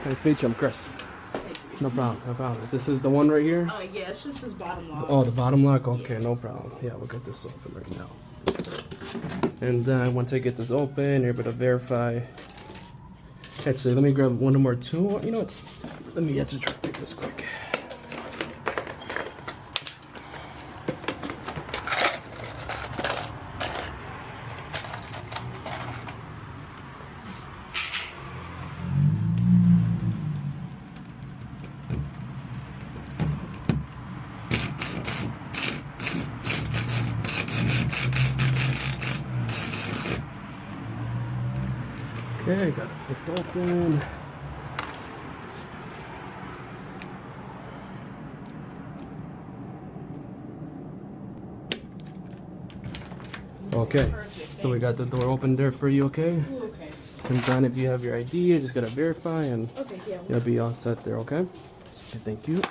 Nice to meet you. I'm Chris. Thank you. No problem. No problem. This is the one right here? Yeah, it's just this bottom lock. Oh, the bottom lock? Okay, no problem. Yeah, we'll get this open right now. And then once I get this open, you're able to verify. Actually, let me grab one more tool. You know what? Let me just try to pick this quick. Okay, got it picked open. Okay, so we got the door open there for you, okay? Okay. And then if you have your ID, you just gotta verify and Okay, yeah. you'll be all set there, okay? Okay, thank you.